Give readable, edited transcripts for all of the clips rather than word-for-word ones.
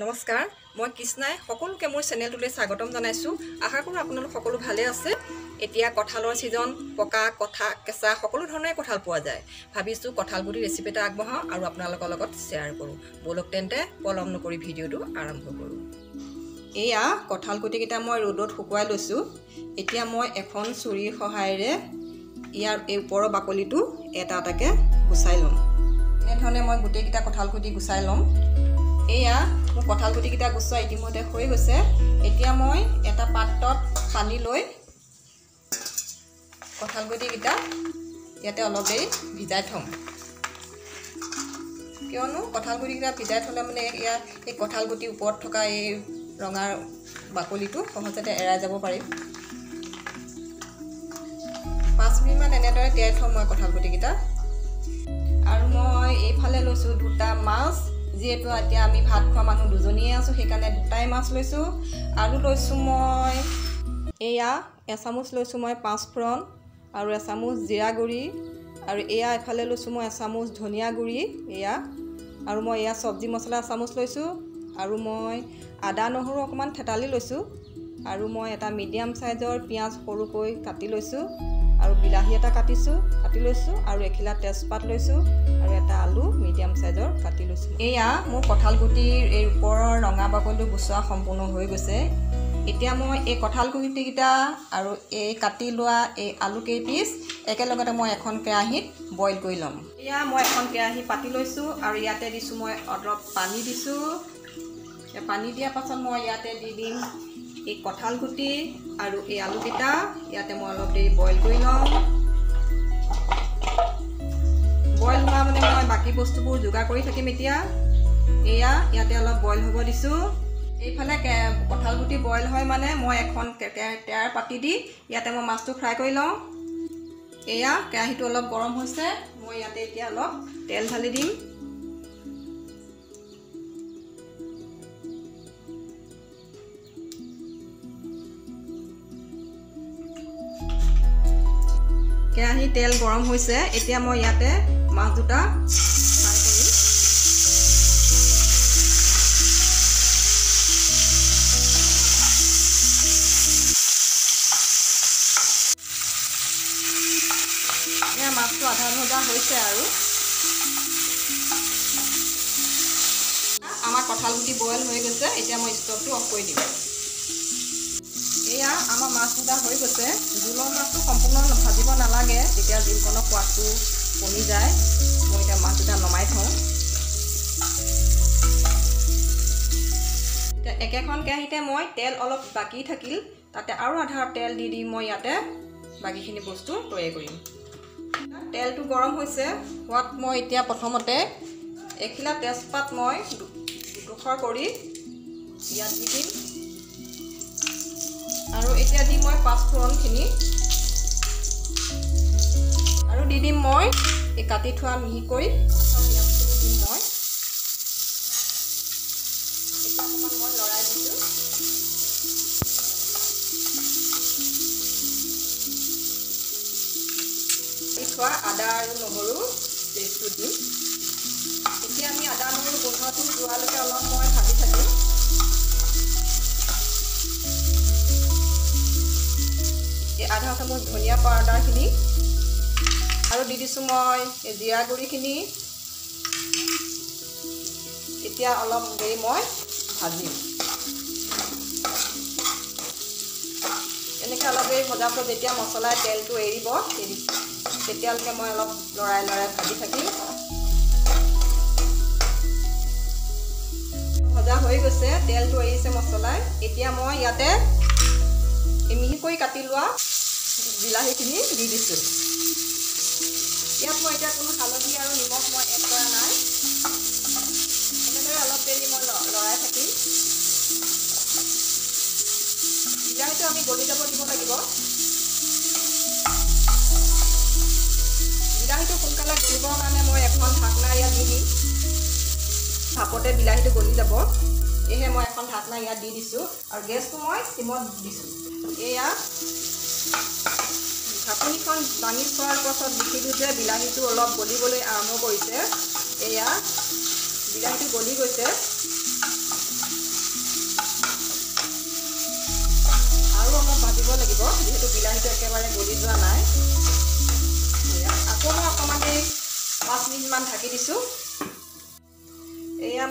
নমস্কাৰ মই কৃষ্ণাই সকলোকে মোৰ চেনেলটোলৈ স্বাগতম জনাইছোঁ। আশা কৰোঁ আপোনালোক সকলো ভালে আছে। এতিয়া কঁঠালৰ ছিজন, পকা কঁঠাল কেঁচা সকলো ধৰণৰে কঁঠাল পোৱা যায়। ভাবিছোঁ কঁঠালগুটি ৰেচিপি এটা আগবঢ়াওঁ আৰু আপোনালোকৰ লগত শ্বেয়াৰ কৰোঁ। ব'লক তেন্তে পলম নকৰি ভিডিঅ'টো আৰম্ভ কৰোঁ। এয়া কঁঠালগুটিকেইটা মই ৰ'দত শুকুৱাই লৈছোঁ। এতিয়া মই এখন ছুৰীৰ সহায়েৰে ইয়াৰ এই ওপৰৰ বাকলিটো এটা এটাকৈ গুচাই ল'ম। এনেধৰণে মই গোটেইকেইটা কঁঠালগুটি গুচাই ল'ম। এয়া মোৰ কঁঠালগুটিকেইটা গুচোৱা ইতিমধ্যে হৈ গৈছে। এতিয়া মই এটা পাত্ৰত পানী লৈ কঁঠালগুটিকেইটা ইয়াতে অলপ দেৰি ভিজাই থ'ম। কিয়নো কঁঠালগুটিকেইটা ভিজাই থ'লে মানে এই কঁঠালগুটিৰ ওপৰত থকা এই ৰঙা বাকলিটো সহজতে এৰাই যাব পাৰিম। 5 মিনিটমান এনেদৰে তিয়াই থ'ম মই কঁঠালগুটিকেইটা। আৰু মই এইফালে লৈছোঁ দুটা মাছ। যিহেতু এতিয়া আমি ভাত খোৱা মানুহ দুজনীয়ে আছোঁ, সেইকাৰণে দুটাই মাছ লৈছোঁ। আৰু লৈছোঁ মই এয়া এচামুচ লৈছোঁ মই পাঁচফোৰণ আৰু এচামুচ জিৰা গুড়ি, আৰু এয়া এফালে লৈছোঁ মই এচামুচ ধনিয়া গুড়ি এয়া, আৰু মই এয়া চব্জি মছলা এচামুচ লৈছোঁ, আৰু মই আদা নহৰু অকণমান থেতালি লৈছোঁ, আৰু মই এটা মিডিয়াম চাইজৰ পিঁয়াজ সৰুকৈ কাটি লৈছোঁ, আৰু বিলাহী এটা কাটি লৈছোঁ, আৰু এখিলা তেজপাত লৈছোঁ, আৰু এটা আলু মিডিয়াম চাইজৰ কাটি লৈছোঁ। এয়া মোৰ কঁঠালগুটিৰ এই ওপৰৰ ৰঙা বাকলিটো গুচোৱা সম্পূৰ্ণ হৈ গৈছে। এতিয়া মই এই কঁঠালগুটিকেইটা আৰু এই কাটি লোৱা এই আলু কেইপিচ একেলগতে মই এখন কেৰাহীত বইল কৰি ল'ম। এয়া মই এখন কেৰাহী পাতি লৈছোঁ, আৰু ইয়াতে দিছোঁ মই অলপ পানী দিছোঁ। পানী দিয়াৰ পাছত মই ইয়াতে দি দিম এই কঁঠালগুটি আৰু এই আলুকেইটা। ইয়াতে মই অলপ দেৰি বইল কৰি লওঁ। বইল হোৱা মানে মই বাকী বস্তুবোৰ যোগাৰ কৰি থাকিম। এতিয়া এয়া ইয়াতে অলপ বইল হ'ব দিছোঁ। এইফালে কঁঠালগুটি বইল হয় মানে মই এখন তেয়াৰ পাতি দি ইয়াতে মই মাছটো ফ্ৰাই কৰি লওঁ। এয়া কেৰাহীটো অলপ গৰম হৈছে, মই ইয়াতে এতিয়া অলপ তেল ঢালি দিম। কেৰাহী তেল গৰম হৈছে, এতিয়া মই ইয়াতে মাছ দুটা ফ্ৰাই কৰিম। এয়া মাছটো আধা ভজা হৈছে, আৰু আমাৰ কঁঠালগুটি বইল হৈ গৈছে। এতিয়া মই ষ্টভটো অফ কৰি দিম। এয়া আমাৰ মাছ দুটা হৈ গৈছে। জোলৰ মাছটো সম্পূৰ্ণ ভাজিব নালাগে, তেতিয়া জোলকণৰ সোৱাদটো কমি যায়। মই এতিয়া মাছ দুটা নমাই থওঁ। এতিয়া একেখন কেৰাহীতে মই তেল অলপ বাকী থাকিল, তাতে আৰু আধা তেল দি দি মই ইয়াতে বাকীখিনি বস্তু তৈয়াৰ কৰিম। তেলটো গৰম হৈছে হোৱাত মই এতিয়া প্ৰথমতে এখিলা তেজপাত মই দুডোখৰ কৰি ইয়াত দি দিম, আৰু এতিয়া দিম মই পাঁচফোৰণখিনি, আৰু দি দিম মই এই কাটি থোৱা মিহিকৈ পিঁয়াজখিনি দিম মই। এতিয়া অকণমান মই লৰাই দিছোঁ। দি থোৱা আদা আৰু নহৰু পেষ্টটো দিম। এতিয়া আমি আদা নহৰু গোন্ধটো যোৱালৈকে অলপ মই ভাজি থাকিম। আধা চামুচ ধনিয়া পাউডাৰখিনি, আৰু দি দিছোঁ মই এই জিৰা গুড়িখিনি। এতিয়া অলপ দেৰি মই ভাজিম। এনেকৈ অলপ দেৰি ভজাৰ পাছত যেতিয়া মছলাই তেলটো এৰিব তেতিয়ালৈকে মই অলপ লৰাই ভাজি থাকিম। ভজা হৈ গৈছে, তেলটো এৰিছে মছলাই। এতিয়া মই ইয়াতে মিহিকৈ কাটি লোৱা বিলাহীখিনি দি দিছোঁ। ইয়াত মই এতিয়া কোনো হালধি আৰু নিমখ মই এড কৰা নাই। এনেদৰে অলপ দেৰি মই লৰাই থাকিম। বিলাহীটো আমি গলি যাব দিব লাগিব। বিলাহীটো সোনকালে গলিবৰ কাৰণে মই এখন ঢাকনা ইয়াত দি দিম। ভাপতে বিলাহীটো গলি যাব, সেয়েহে মই এখন ঢাকনা ইয়াত দি দিছোঁ, আৰু গেছটো মই চিমত দিছোঁ। এয়া ঢাকনিখন দাঙি চোৱাৰ পাছত দেখিলোঁ যে বিলাহীটো অলপ গলিবলৈ আৰম্ভ কৰিছে। এয়া বিলাহীটো গলি গৈছে। লাগিব যেহেতু বিলাহীটো একেবাৰে গলি যোৱা নাই আকৌ মই অকণমান 5 মিনিটমান ঢাকি দিছোঁ এয়া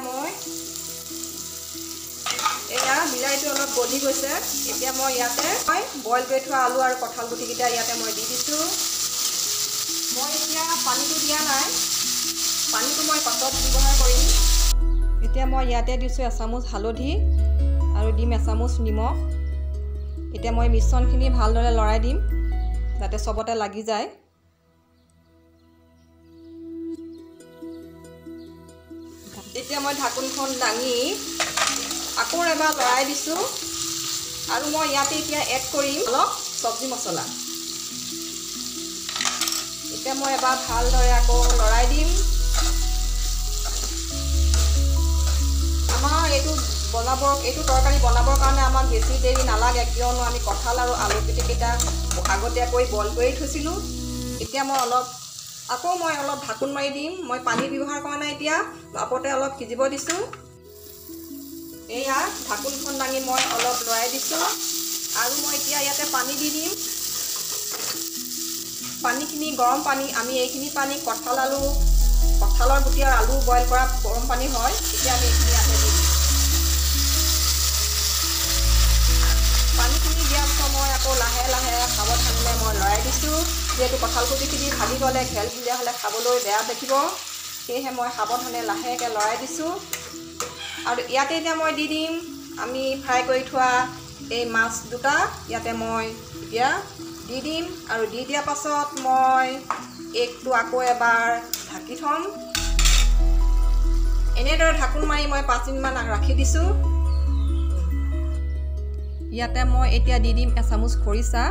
বিলাহীটো অলপ গলি গৈছে এতিয়া মই ইয়াতে বইল কৰি থোৱা আলু আৰু কঁঠাল গুটিকেইটা ইয়াতে মই দি দিছোঁ মই এতিয়া পানীটো দিয়া নাই পানীটো মই পাছত ব্যৱহাৰ কৰিম এতিয়া মই ইয়াতে দিছোঁ এচামুচ হালধি আৰু দিম এচামুচ নিমখ এতিয়া মই মিশ্ৰণখিনি ভালদৰে লৰাই দিম যাতে সবতে লাগি যায় এতিয়া মই ঢাকনখন দাঙি আকৌ এবাৰ লৰাই দিছোঁ আৰু মই ইয়াতে এতিয়া এড কৰিম অলপ সবজি মছলা এতিয়া মই এবাৰ ভালদৰে আকৌ লৰাই দিম আমাৰ এইটো তৰকাৰী বনাবৰ কাৰণে আমাক বেছি দেৰি নালাগে কিয়নো আমি কঁঠাল আৰু আলু পিটিকিটা আগতীয়াকৈ বইল কৰি থৈছিলোঁ এতিয়া মই অলপ ঢাকোন মাৰি দিম মই পানী ব্যৱহাৰ কৰা নাই এতিয়া ভাপতে অলপ সিজিব দিছোঁ এয়া ঢাকোনখন দাঙি মই অলপ লৰাই দিছোঁ আৰু মই এতিয়া ইয়াতে পানী দি দিম পানীখিনি গৰম পানী আমি এইখিনি পানী কঁঠালৰ গুটি আৰু আলু বইল কৰা গৰম পানী হয় এতিয়া আমি এইখিনি ইয়াতে দি দিম পানীখিনি দিয়াৰ পিছত মই আকৌ লাহে লাহে সাৱধানে মই লৰাই দিছোঁ যেহেতু কঁঠাল গুটিখিনি ভাগি গ'লে ঘেলঘেলীয়া হ'লে খাবলৈ বেয়া দেখিব সেয়েহে মই সাৱধানে লাহেকৈ লৰাই দিছোঁ আৰু ইয়াতে এতিয়া মই দি দিম আমি ফ্ৰাই কৰি থোৱা এই মাছ দুটা ইয়াতে মই এতিয়া দি দিম আৰু দি দিয়াৰ পাছত মই এগটো আকৌ এবাৰ ঢাকি থ'ম এনেদৰে ঢাকোন মাৰি মই 5 মিনিটমান ৰাখি দিছোঁ ইয়াতে মই এতিয়া দি দিম এচামুচ খৰিচা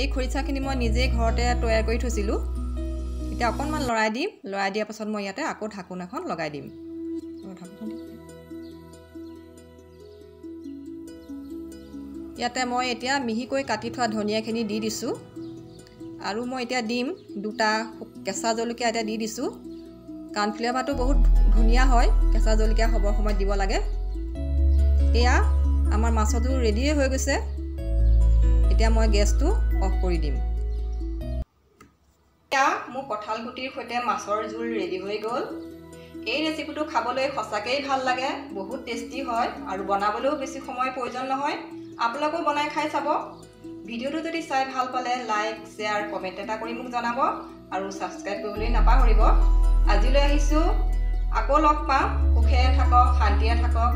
এই খৰিচাখিনি মই নিজে ঘৰতে তৈয়াৰ কৰি থৈছিলোঁ এতিয়া অকণমান লৰাই দিয়াৰ পাছত মই ইয়াতে আকৌ ঢাকোন এখন লগাই দিম ইয়াতে মই এতিয়া মিহিকৈ কাটি থোৱা ধনিয়াখিনি দি দিছোঁ আৰু মই এতিয়া দিম 2টা কেঁচা জলকীয়া এতিয়া দি দিছোঁ কাৰণ ফ্লেভাৰটো বহুত ধুনীয়া হয় কেঁচা জলকীয়া হ'বৰ সময়ত দিব লাগে এয়া আমাৰ মাছটো ৰেডিয়ে হৈ গৈছে এতিয়া মই গেছটো অফ কৰি দিম এতিয়া মোৰ কঁঠাল গুটিৰ সৈতে মাছৰ জোল ৰেডি হৈ গ'ল এই ৰেচিপিটো খাবলৈ সঁচাকৈ ভাল লাগে বহুত টেষ্টি হয় আৰু বনাবলৈও বেছি সময় প্ৰয়োজন নহয় আপোনালোকো বনাই খাই চাব ভিডিঅ'টো যদি চাই ভাল পালে লাইক শ্বেয়াৰ কমেণ্ট এটা কৰি মোক জনাব আৰু ছাবস্ক্ৰাইব কৰিবলৈ নাপাহৰিব আজিলৈ আহিছোঁ আকৌ লগ পাম সুখে থাকক শান্তিৰে থাকক